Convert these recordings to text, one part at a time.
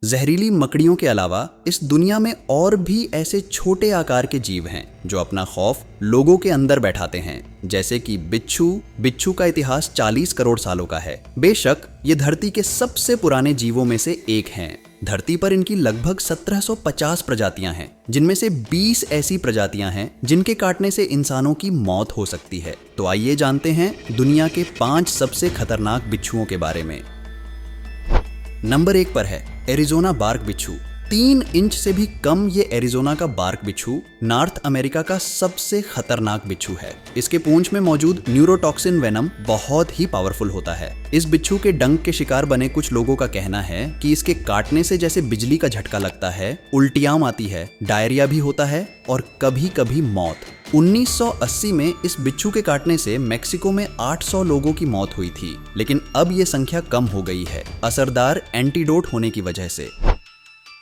जहरीली मकड़ियों के अलावा इस दुनिया में और भी ऐसे छोटे आकार के जीव हैं जो अपना खौफ लोगों के अंदर बैठाते हैं, जैसे कि बिच्छू। बिच्छू का इतिहास 40 करोड़ सालों का है। बेशक ये धरती के सबसे पुराने जीवों में से एक हैं। धरती पर इनकी लगभग 1750 प्रजातियां हैं, जिनमें से 20 ऐसी प्रजातियां हैं जिनके काटने से इंसानों की मौत हो सकती है। तो आइए जानते हैं दुनिया के 5 सबसे खतरनाक बिच्छुओं के बारे में। नंबर 1 पर है एरिज़ोना बार्क बिच्छू। 3 इंच से भी कम ये एरिज़ोना का बार्क बिच्छू नॉर्थ अमेरिका का सबसे खतरनाक बिच्छू है। इसके पूंछ में मौजूद न्यूरोटॉक्सिन वेनम बहुत ही पावरफुल होता है। इस बिच्छू के डंक के शिकार बने कुछ लोगों का कहना है कि इसके काटने से जैसे बिजली का झटका लगता है, उल्टियां आती है, डायरिया भी होता है और कभी कभी मौत। 1980 में इस बिच्छू के काटने से मेक्सिको में 800 लोगों की मौत हुई थी, लेकिन अब ये संख्या कम हो गई है असरदार एंटीडोट होने की वजह से।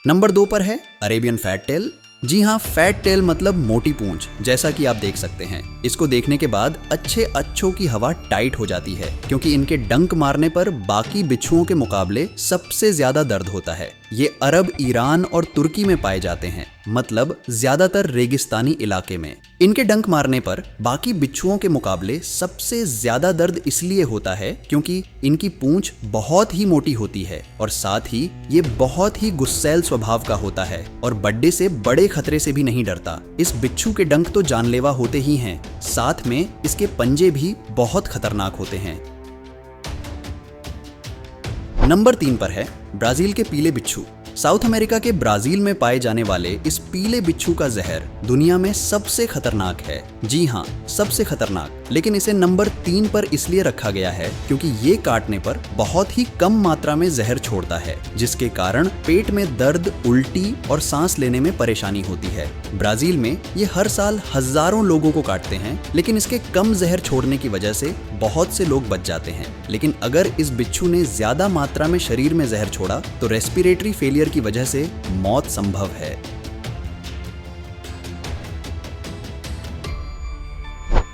नंबर 2 पर है अरेबियन फैट टेल। जी हाँ, फैट टेल मतलब मोटी पूंछ, जैसा कि आप देख सकते हैं। इसको देखने के बाद अच्छों की हवा टाइट हो जाती है, क्योंकि इनके डंक मारने पर बाकी बिच्छुओं के मुकाबले सबसे ज्यादा दर्द होता है। ये अरब, ईरान और तुर्की में पाए जाते हैं, मतलब ज्यादातर रेगिस्तानी इलाके में। इनके डंक मारने पर बाकी बिच्छुओं के मुकाबले सबसे ज्यादा दर्द इसलिए होता है क्योंकि इनकी पूंछ बहुत ही मोटी होती है और साथ ही ये बहुत ही गुस्सैल स्वभाव का होता है और बड्डे से बड़े खतरे से भी नहीं डरता। इस बिच्छू के डंक तो जानलेवा होते ही हैं, साथ में इसके पंजे भी बहुत खतरनाक होते हैं। नंबर 3 पर है ब्राजील के पीले बिच्छू। साउथ अमेरिका के ब्राजील में पाए जाने वाले इस पीले बिच्छू का जहर दुनिया में सबसे खतरनाक है। जी हाँ, सबसे खतरनाक। लेकिन इसे नंबर 3 पर इसलिए रखा गया है क्योंकि ये काटने पर बहुत ही कम मात्रा में जहर छोड़ता है, जिसके कारण पेट में दर्द, उल्टी और सांस लेने में परेशानी होती है। ब्राजील में ये हर साल हजारों लोगों को काटते हैं, लेकिन इसके कम जहर छोड़ने की वजह से बहुत से लोग बच जाते हैं। लेकिन अगर इस बिच्छू ने ज्यादा मात्रा में शरीर में जहर छोड़ा तो रेस्पिरेटरी फेलियर की वजह से मौत संभव है।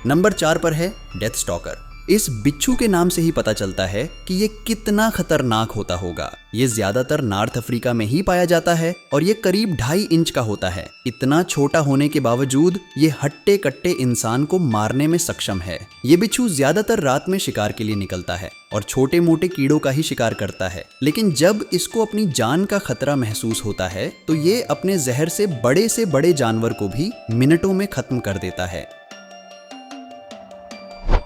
नंबर 4 पर है डेथ स्टॉकर। इस बिच्छू के नाम से ही पता चलता है कि ये कितना खतरनाक होता होगा। ये ज्यादातर नॉर्थ अफ्रीका में ही पाया जाता है और ये करीब 2.5 इंच का होता है। इतना छोटा होने के बावजूद ये हट्टे कट्टे इंसान को मारने में सक्षम है। ये बिच्छू ज्यादातर रात में शिकार के लिए निकलता है और छोटे मोटे कीड़ों का ही शिकार करता है, लेकिन जब इसको अपनी जान का खतरा महसूस होता है तो ये अपने जहर से बड़े जानवर को भी मिनटों में खत्म कर देता है।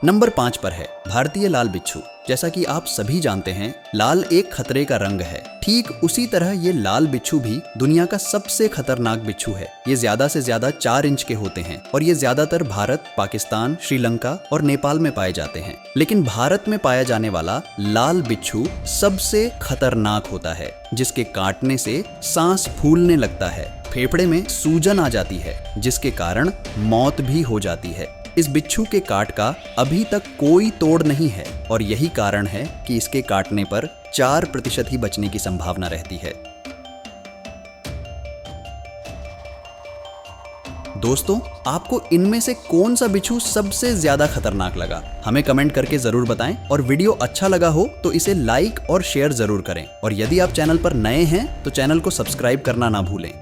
नंबर 5 पर है भारतीय लाल बिच्छू। जैसा कि आप सभी जानते हैं, लाल एक खतरे का रंग है। ठीक उसी तरह ये लाल बिच्छू भी दुनिया का सबसे खतरनाक बिच्छू है। ये ज्यादा से ज्यादा 4 इंच के होते हैं और ये ज्यादातर भारत, पाकिस्तान, श्रीलंका और नेपाल में पाए जाते हैं। लेकिन भारत में पाया जाने वाला लाल बिच्छू सबसे खतरनाक होता है, जिसके काटने से सांस फूलने लगता है, फेफड़े में सूजन आ जाती है, जिसके कारण मौत भी हो जाती है। इस बिच्छू के काट का अभी तक कोई तोड़ नहीं है और यही कारण है कि इसके काटने पर 4% ही बचने की संभावना रहती है। दोस्तों, आपको इनमें से कौन सा बिच्छू सबसे ज्यादा खतरनाक लगा? हमें कमेंट करके जरूर बताएं और वीडियो अच्छा लगा हो तो इसे लाइक और शेयर जरूर करें और यदि आप चैनल पर नए हैं तो चैनल को सब्सक्राइब करना ना भूलें।